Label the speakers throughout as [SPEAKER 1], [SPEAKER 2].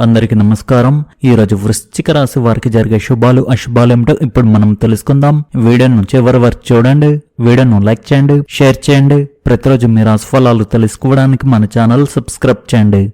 [SPEAKER 1] అందరికీ నమస్కారం. ఈ రోజు వృశ్చిక రాశి వారికి జరిగే శుభాలు అశుభాలు ఏమిటో ఇప్పుడు మనం తెలుసుకుందాం. వీడియోను చివరి వరకు చూడండి. వీడియోను లైక్ చేయండి, షేర్ చేయండి. ప్రతిరోజు మీ రాశి ఫలాలు తెలుసుకోవడానికి మన ఛానల్ సబ్స్క్రైబ్ చేయండి.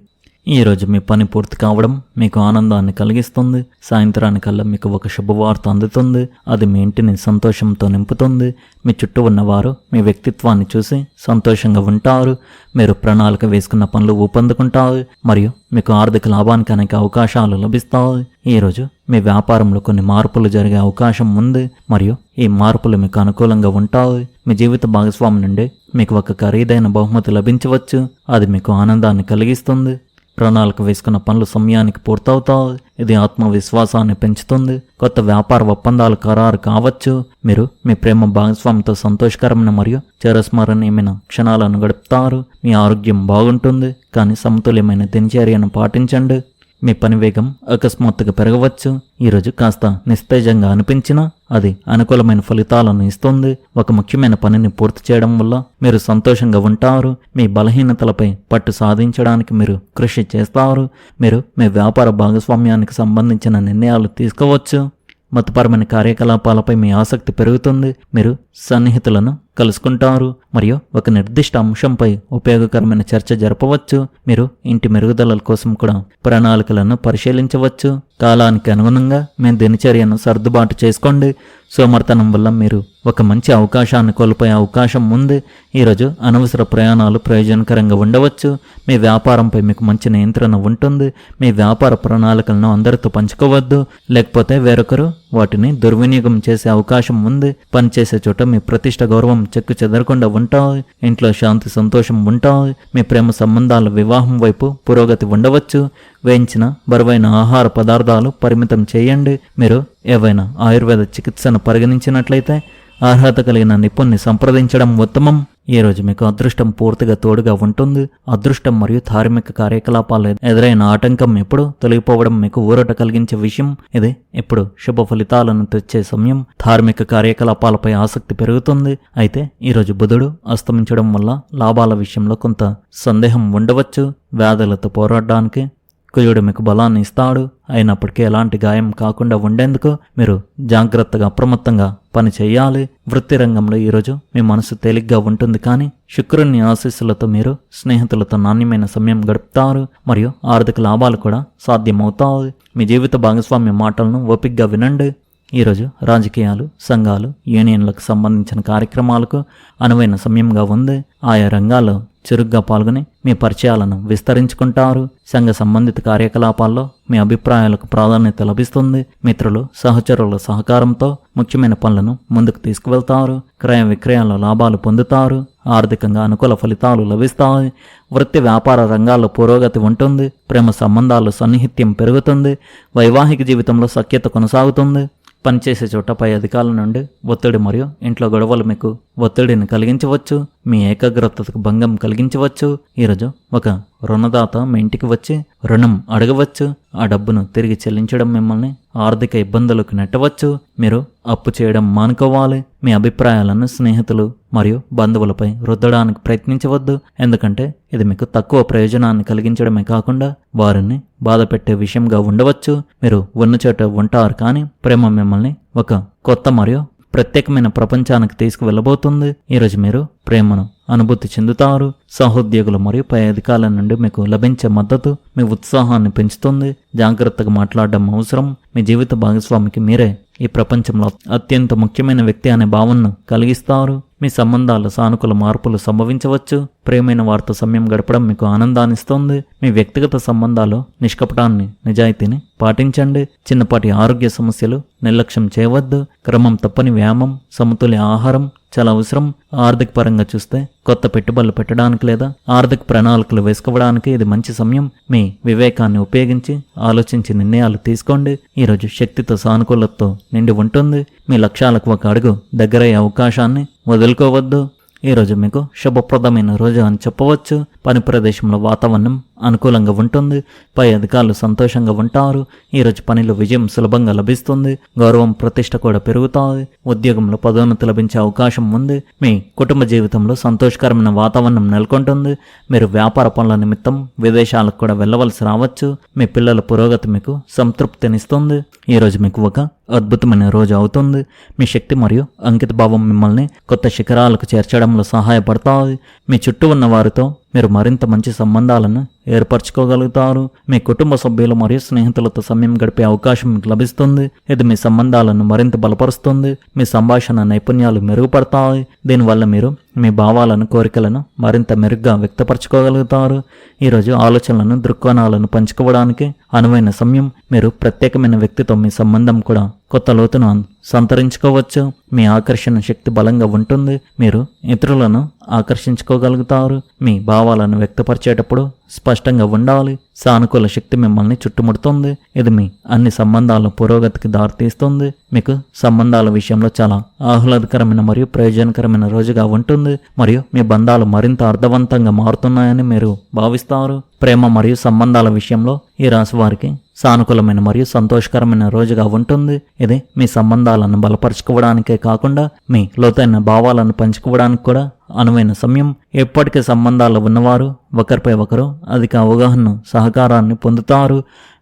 [SPEAKER 1] ఈ రోజు మీ పని పూర్తి కావడం మీకు ఆనందాన్ని కలిగిస్తుంది. సాయంత్రానికల్లా మీకు ఒక శుభవార్త అందుతుంది. అది మీ ఇంటిని సంతోషంతో నింపుతుంది. మీ చుట్టూ ఉన్నవారు మీ వ్యక్తిత్వాన్ని చూసి సంతోషంగా ఉంటారు. మీరు ప్రణాళిక వేసుకున్న పనులు ఊపందుకుంటారు మరియు మీకు ఆర్థిక లాభానికి అనేక అవకాశాలు లభిస్తాయి. ఈరోజు మీ వ్యాపారంలో కొన్ని మార్పులు జరిగే అవకాశం ఉంది మరియు ఈ మార్పులు మీకు అనుకూలంగా ఉంటాయి. మీ జీవిత భాగస్వామి నుండి మీకు ఒక ఖరీదైన బహుమతి లభించవచ్చు. అది మీకు ఆనందాన్ని కలిగిస్తుంది. ప్రణాళిక వేసుకున్న పనులు సమయానికి పూర్తవుతాయి. ఇది ఆత్మవిశ్వాసాన్ని పెంచుతుంది. కొత్త వ్యాపార ఒప్పందాలు ఖరారు కావచ్చు. మీరు మీ ప్రేమ భాగస్వామితో సంతోషకరమైన మరియు చిరస్మరణీయమైన క్షణాలను గడుపుతారు. మీ ఆరోగ్యం బాగుంటుంది, కానీ సమతుల్యమైన దినచర్యను పాటించండి. మీ పని వేగం అకస్మాత్తుగా పెరగవచ్చు. ఈరోజు కాస్త నిస్తేజంగా అనిపించినా అది అనుకూలమైన ఫలితాలను ఇస్తుంది. ఒక ముఖ్యమైన పనిని పూర్తి చేయడం వల్ల మీరు సంతోషంగా ఉంటారు. మీ బలహీనతలపై పట్టు సాధించడానికి మీరు కృషి చేస్తారు. మీరు మీ వ్యాపార భాగస్వామ్యానికి సంబంధించిన నిర్ణయాలు తీసుకోవచ్చు. మతపరమైన కార్యకలాపాలపై మీ ఆసక్తి పెరుగుతుంది. మీరు సన్నిహితులను కలుసుకుంటారు మరియు ఒక నిర్దిష్ట అంశంపై ఉపయోగకరమైన చర్చ జరపవచ్చు. మీరు ఇంటి మెరుగుదలల కోసం కూడా ప్రణాళికలను పరిశీలించవచ్చు. కాలానికి అనుగుణంగా మీ దినచర్యను సర్దుబాటు చేసుకోండి. సోమర్తనం వల్ల మీరు ఒక మంచి అవకాశాన్ని కోల్పోయే అవకాశం ఉంది. ఈరోజు అనవసర ప్రయాణాలు ప్రయోజనకరంగా ఉండవచ్చు. మీ వ్యాపారంపై మీకు మంచి నియంత్రణ ఉంటుంది. మీ వ్యాపార ప్రణాళికలను అందరితో పంచుకోవద్దు, లేకపోతే వేరొకరు వాటిని దుర్వినియోగం చేసే అవకాశం ఉంది. పనిచేసే చోట మీ ప్రతిష్ట గౌరవం చెక్కు చెదరకుండా ఉంటాయి. ఇంట్లో శాంతి సంతోషం ఉంటాయి. మీ ప్రేమ సంబంధాల వివాహం వైపు పురోగతి ఉండవచ్చు. వేయించిన బరువైన ఆహార పదార్థాలు పరిమితం చేయండి. మీరు ఏవైనా ఆయుర్వేద చికిత్సను పరిగణించినట్లయితే అర్హత కలిగిన నిపుణుని సంప్రదించడం ఉత్తమం. ఈ రోజు మీకు అదృష్టం పూర్తిగా తోడుగా ఉంటుంది. అదృష్టం మరియు ధార్మిక కార్యకలాపాలు ఎదురైన ఆటంకం ఎప్పుడు తొలగిపోవడం మీకు ఊరట కలిగించే విషయం. ఇది ఇప్పుడు శుభ ఫలితాలను తెచ్చే సమయం. ధార్మిక కార్యకలాపాలపై ఆసక్తి పెరుగుతుంది. అయితే ఈరోజు బుధుడు అస్తమించడం వల్ల లాభాల విషయంలో కొంత సందేహం ఉండవచ్చు. వ్యాధులతో పోరాడడానికి కుజుడు మీకు బలాన్ని ఇస్తాడు. అయినప్పటికీ ఎలాంటి గాయం కాకుండా ఉండేందుకు మీరు జాగ్రత్తగా అప్రమత్తంగా పని చేయాలి. వృత్తి రంగంలో ఈరోజు మీ మనసు తేలిగ్గా ఉంటుంది, కానీ శుక్రుని ఆశీస్సులతో మీరు స్నేహితులతో నాణ్యమైన సమయం గడుపుతారు మరియు ఆర్థిక లాభాలు కూడా సాధ్యమవుతాయి. మీ జీవిత భాగస్వామ్య మాటలను ఓపికగా వినండి. ఈరోజు రాజకీయాలు, సంఘాలు, యూనియన్లకు సంబంధించిన కార్యక్రమాలకు అనువైన సమయంగా ఉంది. ఆయా రంగాల్లో చురుగ్గా పాల్గొని మీ పరిచయాలను విస్తరించుకుంటారు. సంఘ సంబంధిత కార్యకలాపాల్లో మీ అభిప్రాయాలకు ప్రాధాన్యత లభిస్తుంది. మిత్రులు, సహచరుల సహకారంతో ముఖ్యమైన పనులను ముందుకు తీసుకువెళ్తారు. క్రయ విక్రయాల లాభాలు పొందుతారు. ఆర్థికంగా అనుకూల ఫలితాలు లభిస్తాయి. వృత్తి వ్యాపార రంగాల్లో పురోగతి ఉంటుంది. ప్రేమ సంబంధాల్లో సన్నిహిత్యం పెరుగుతుంది. వైవాహిక జీవితంలో సఖ్యత కొనసాగుతుంది. పనిచేసే చోట పై అధికారుల నుండి ఒత్తిడి మరియు ఇంట్లో గొడవలు మీకు ఒత్తిడిని కలిగించవచ్చు. మీ ఏకాగ్రతకు భంగం కలిగించవచ్చు. ఈరోజు ఒక రుణదాత మీ ఇంటికి వచ్చి రుణం అడగవచ్చు. ఆ డబ్బును తిరిగి చెల్లించడం మిమ్మల్ని ఆర్థిక ఇబ్బందులకు నెట్టవచ్చు. మీరు అప్పు చేయడం మానుకోవాలి. మీ అభిప్రాయాలను స్నేహితులు మరియు బంధువులపై రుద్దడానికి ప్రయత్నించవద్దు, ఎందుకంటే ఇది మీకు తక్కువ ప్రయోజనాన్ని కలిగించడమే కాకుండా వారిని బాధ పెట్టే విషయంగా ఉండవచ్చు. మీరు ఉన్న చోట ఉంటారు, కానీ ప్రేమ మిమ్మల్ని ఒక కొత్త మరియు ప్రత్యేకమైన ప్రపంచానికి తీసుకువెళ్ళబోతుంది. ఈరోజు మీరు ప్రేమను అనుభూతి చెందుతారు. సహోద్యోగులు మరియు పై అధికారుల నుండి మీకు లభించే మద్దతు మీ ఉత్సాహాన్ని పెంచుతుంది. జాగ్రత్తగా మాట్లాడడం అవసరం. మీ జీవిత భాగస్వామికి మీరే ఈ ప్రపంచంలో అత్యంత ముఖ్యమైన వ్యక్తి అనే భావనను కలిగిస్తారు. మీ సంబంధాల్లో సానుకూల మార్పులు సంభవించవచ్చు. ప్రియమైన వారితో సమయం గడపడం మీకు ఆనందాన్నిస్తుంది. మీ వ్యక్తిగత సంబంధాల్లో నిష్కపటాన్ని, నిజాయితీని పాటించండి. చిన్నపాటి ఆరోగ్య సమస్యలు నిర్లక్ష్యం చేయవద్దు. క్రమం తప్పని వ్యాయామం, సమతుల్య ఆహారం చాలా అవసరం. ఆర్థిక పరంగా చూస్తే కొత్త పెట్టుబడులు పెట్టడానికి లేదా ఆర్థిక ప్రణాళికలు వేసుకోవడానికి ఇది మంచి సమయం. మీ వివేకాన్ని ఉపయోగించి ఆలోచించి నిర్ణయాలు తీసుకోండి. ఈరోజు శక్తితో సానుకూలతతో నిండి ఉంటుంది. మీ లక్ష్యాలకు ఒక అడుగు దగ్గరయ్యే అవకాశాన్ని వదులుకోవద్దు. ఈరోజు మీకు శుభప్రదమైన రోజు అని చెప్పవచ్చు. పని ప్రదేశంలో వాతావరణం అనుకూలంగా ఉంటుంది. పై అధికారులు సంతోషంగా ఉంటారు. ఈరోజు పనిలో విజయం సులభంగా లభిస్తుంది. గౌరవం ప్రతిష్ట కూడా పెరుగుతాయి. ఉద్యోగంలో పదోన్నతి లభించే అవకాశం ఉంది. మీ కుటుంబ జీవితంలో సంతోషకరమైన వాతావరణం నెలకొంటుంది. మీరు వ్యాపార పనుల నిమిత్తం విదేశాలకు కూడా వెళ్ళవలసి రావచ్చు. మీ పిల్లల పురోగతి మీకు సంతృప్తినిస్తుంది. ఈరోజు మీకు ఒక అద్భుతమైన రోజు అవుతుంది. మీ శక్తి మరియు అంకిత భావం మిమ్మల్ని కొత్త శిఖరాలకు చేర్చడంలో సహాయపడతాయి. మీ చుట్టూ ఉన్న వారితో మీరు మరింత మంచి సంబంధాలను ఏర్పరచుకోగలుగుతారు. మీ కుటుంబ సభ్యులు మరియు స్నేహితులతో సమయం గడిపే అవకాశం మీకు లభిస్తుంది. ఇది మీ సంబంధాలను మరింత బలపరుస్తుంది. మీ సంభాషణ నైపుణ్యాలు మెరుగుపడతాయి. దీనివల్ల మీరు మీ భావాలను, కోరికలను మరింత మెరుగ్గా వ్యక్తపరచుకోగలుగుతారు. ఈరోజు ఆలోచనలను, దృక్కోణాలను పంచుకోవడానికి అనువైన సమయం. మీరు ప్రత్యేకమైన వ్యక్తితో మీ సంబంధం కూడా కొత్త లోతును సంతరించుకోవచ్చు. మీ ఆకర్షణ శక్తి బలంగా ఉంటుంది. మీరు ఇతరులను ఆకర్షించుకోగలుగుతారు. మీ భావాలను వ్యక్తపరిచేటప్పుడు స్పష్టంగా ఉండాలి. సానుకూల శక్తి మిమ్మల్ని చుట్టుముడుతుంది. ఇది మీ అన్ని సంబంధాల పురోగతికి దారితీస్తుంది. మీకు సంబంధాల విషయంలో చాలా ఆహ్లాదకరమైన మరియు ప్రయోజనకరమైన రోజుగా ఉంటుంది మరియు మీ బంధాలు మరింత అర్థవంతంగా మారుతున్నాయని మీరు భావిస్తారు. ప్రేమ మరియు సంబంధాల విషయంలో ఈ రాశి వారికి సానుకూలమైన మరియు సంతోషకరమైన రోజుగా ఉంటుంది. ఇది మీ సంబంధాలను బలపరచుకోవడానికే కాకుండా మీ లోతైన భావాలను పంచుకోవడానికి కూడా అనువైన సమయం. ఎప్పటికీ సంబంధాలు ఉన్నవారు ఒకరిపై ఒకరు అధిక అవగాహన, సహకారాన్ని పొందుతారు.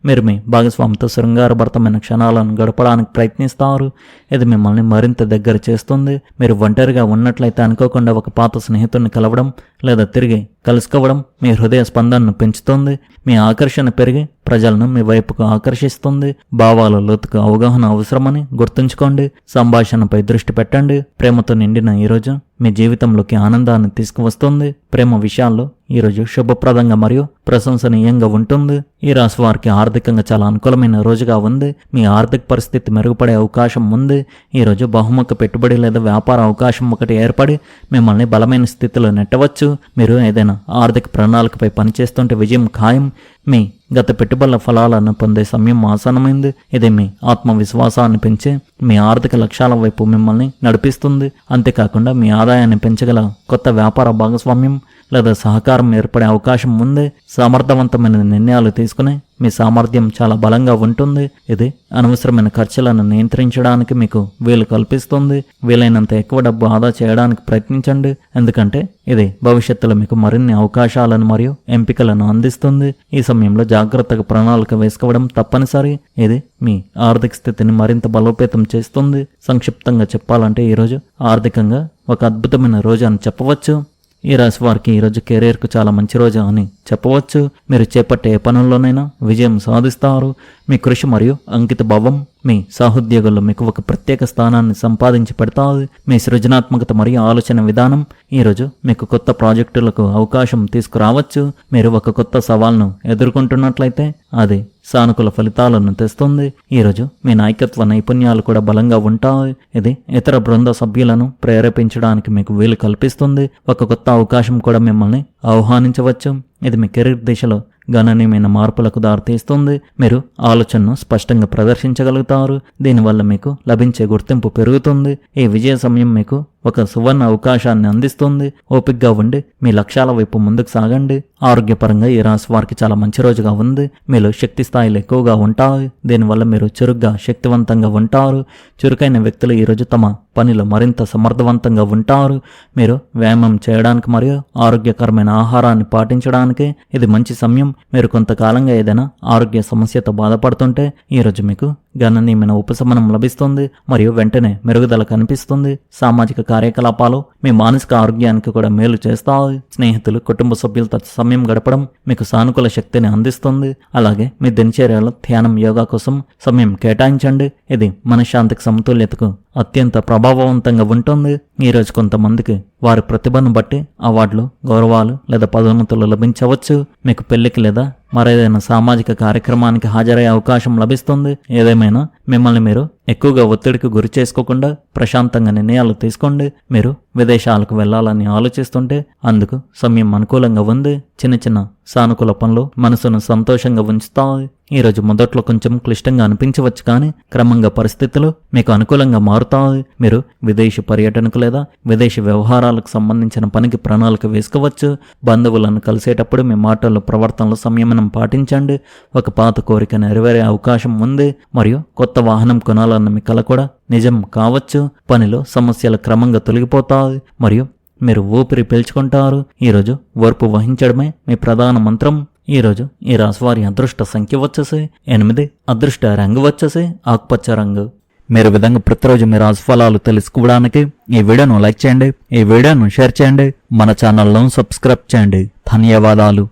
[SPEAKER 1] మీరు మీ భాగస్వామితో శృంగారభరితమైన క్షణాలను గడపడానికి ప్రయత్నిస్తారు. ఇది మిమ్మల్ని మరింత దగ్గర చేస్తుంది. మీరు ఒంటరిగా ఉన్నట్లయితే అనుకోకుండా ఒక పాత స్నేహితుడిని కలవడం లేదా తిరిగి కలుసుకోవడం మీ హృదయ స్పందనను పెంచుతుంది. మీ ఆకర్షణ పెరిగి ప్రజలను మీ వైపుకు ఆకర్షిస్తుంది. భావాల లోతుకు అవగాహన అవసరమని గుర్తుంచుకోండి. సంభాషణపై దృష్టి పెట్టండి. ప్రేమతో నిండిన ఈరోజు మీ జీవితంలోకి ఆనందాన్ని తీసుకువస్తుంది. ప్రేమ విషయాల్లో ఈరోజు శుభప్రదంగా మరియు ప్రశంసనీయంగా ఉంటుంది. ఈ రాశి వారికి ఆర్థికంగా చాలా అనుకూలమైన రోజుగా ఉంది. మీ ఆర్థిక పరిస్థితి మెరుగుపడే అవకాశం ఉంది. ఈరోజు బహుముఖ పెట్టుబడి లేదా వ్యాపార అవకాశం ఒకటి ఏర్పడి మిమ్మల్ని బలమైన స్థితిలో నెట్టవచ్చు. మీరు ఏదైనా ఆర్థిక ప్రణాళికపై పనిచేస్తుంటే విజయం ఖాయం. మీ గత పెట్టుబడుల ఫలాలను పొందే సమయం ఆసన్నమైంది. ఇది మీ ఆత్మవిశ్వాసాన్ని పెంచి మీ ఆర్థిక లక్ష్యాల వైపు మిమ్మల్ని నడిపిస్తుంది. అంతేకాకుండా మీ ఆదాయాన్ని పెంచగల కొత్త వ్యాపార భాగస్వామ్యం లేదా సహకారం ఏర్పడే అవకాశం ఉంది. సమర్థవంతమైన నిర్ణయాలు తీసుకుని మీ సామర్థ్యం చాలా బలంగా ఉంటుంది. ఇది అనవసరమైన ఖర్చులను నియంత్రించడానికి మీకు వీలు కల్పిస్తుంది. వీలైనంత ఎక్కువ డబ్బు ఆదా చేయడానికి ప్రయత్నించండి, ఎందుకంటే ఇది భవిష్యత్తులో మీకు మరిన్ని అవకాశాలను మరియు ఎంపికలను అందిస్తుంది. ఈ సమయంలో జాగ్రత్తగా ప్రణాళిక వేసుకోవడం తప్పనిసరి. ఇది మీ ఆర్థిక స్థితిని మరింత బలోపేతం చేస్తుంది. సంక్షిప్తంగా చెప్పాలంటే ఈరోజు ఆర్థికంగా ఒక అద్భుతమైన రోజు అని చెప్పవచ్చు. ఈ రాశి వారికి ఈరోజు కెరీర్కు చాలా మంచి రోజు అని చెప్పవచ్చు. మీరు చేపట్టే ఏ పనుల్లోనైనా విజయం సాధిస్తారు. మీ కృషి మరియు అంకిత భావం మీ సహోద్యోగుల్లో మీకు ఒక ప్రత్యేక స్థానాన్ని సంపాదించి పెడతారు. మీ సృజనాత్మకత మరియు ఆలోచన విధానం ఈరోజు మీకు కొత్త ప్రాజెక్టులకు అవకాశం తీసుకురావచ్చు. మీరు ఒక కొత్త సవాల్ను ఎదుర్కొంటున్నట్లయితే అది సానుకూల ఫలితాలను తెస్తుంది. ఈరోజు మీ నాయకత్వ నైపుణ్యాలు కూడా బలంగా ఉంటాయి. ఇది ఇతర బృంద సభ్యులను ప్రేరేపించడానికి మీకు వీలు కల్పిస్తుంది. ఒక కొత్త అవకాశం కూడా మిమ్మల్ని ఆహ్వానించవచ్చు. ఇది మీ కెరీర్ దిశలో గణనీయమైన మార్పులకు దారితీస్తుంది. మీరు ఆలోచనను స్పష్టంగా ప్రదర్శించగలుగుతారు. దీనివల్ల మీకు లభించే గుర్తింపు పెరుగుతుంది. ఈ విజయ సమయం మీకు ఒక సువర్ణ అవకాశాన్ని అందిస్తుంది. ఓపికగా ఉండి మీ లక్ష్యాల వైపు ముందుకు సాగండి. ఆరోగ్యపరంగా ఈ రాశి వారికి చాలా మంచి రోజుగా ఉంది. మీలో శక్తి స్థాయిలు ఎక్కువగా ఉంటాయి. దీనివల్ల మీరు చురుగ్గా, శక్తివంతంగా ఉంటారు. చురుకైన వ్యక్తులు ఈరోజు తమ పనిలో మరింత సమర్థవంతంగా ఉంటారు. మీరు వ్యాయామం చేయడానికి మరియు ఆరోగ్యకరమైన ఆహారాన్ని పాటించడానికి ఇది మంచి సమయం. మీరు కొంతకాలంగా ఏదైనా ఆరోగ్య సమస్యతో బాధపడుతుంటే ఈరోజు మీకు గణనీయమైన ఉపశమనం లభిస్తుంది మరియు వెంటనే మెరుగుదల కనిపిస్తుంది. సామాజిక కార్యకలాపాలు మీ మానసిక ఆరోగ్యానికి కూడా మేలు చేస్తాయి. స్నేహితులు, కుటుంబ సభ్యులతో సమయం గడపడం మీకు సానుకూల శక్తిని అందిస్తుంది. అలాగే మీ దినచర్యలో ధ్యానం, యోగా కోసం సమయం కేటాయించండి. ఇది మనశ్శాంతికి, సమతుల్యతకు అత్యంత ప్రభావవంతంగా ఉంటుంది. ఈరోజు కొంతమందికి వారి ప్రతిభను బట్టి అవార్డులు, గౌరవాలు లేదా పదోన్నతులు లభించవచ్చు. మీకు పెళ్లికి లేదా మరేదైనా సామాజిక కార్యక్రమానికి హాజరయ్యే అవకాశం లభిస్తుంది. ఏదేమైనా మిమ్మల్ని మీరు ఎక్కువగా ఒత్తిడికి గురి చేసుకోకుండా ప్రశాంతంగా నిర్ణయాలు తీసుకోండి. మీరు విదేశాలకు వెళ్లాలని ఆలోచిస్తుంటే అందుకు సమయం అనుకూలంగా ఉంది. చిన్న చిన్న సానుకూల పనులు మనసును సంతోషంగా ఉంచుతాయి. ఈరోజు మొదట్లో కొంచెం క్లిష్టంగా అనిపించవచ్చు, కానీ క్రమంగా పరిస్థితులు మీకు అనుకూలంగా మారుతాయి. మీరు విదేశీ పర్యటనకు లేదా విదేశీ వ్యవహారాలకు సంబంధించిన పనికి ప్రణాళిక వేసుకోవచ్చు. బంధువులను కలిసేటప్పుడు మీ మాటల్లో ప్రవర్తనలో సంయమనం పాటించండి. ఒక పాత కోరిక నెరవేరే అవకాశం ఉంది మరియు కొత్త వాహనం కొనాలన్న మీ కల కూడా నిజం కావచ్చు. పనిలో సమస్యలు క్రమంగా తొలగిపోతాయి మరియు మీరు ఊపిరి పీల్చుకుంటారు. ఈరోజు ఓర్పు వహించడమే మీ ప్రధాన మంత్రం. ఈరోజు ఈ రాశివారి అదృష్ట సంఖ్య వచ్చేసి 8, అదృష్ట రంగు వచ్చేసి ఆకుపచ్చ రంగు. మీరు విధంగా ప్రతిరోజు మీ రాశి ఫలాలు తెలుసుకోవడానికి ఈ వీడియోను లైక్ చేయండి, ఈ వీడియోను షేర్ చేయండి, మన ఛానల్ను సబ్స్క్రైబ్ చేయండి. ధన్యవాదాలు.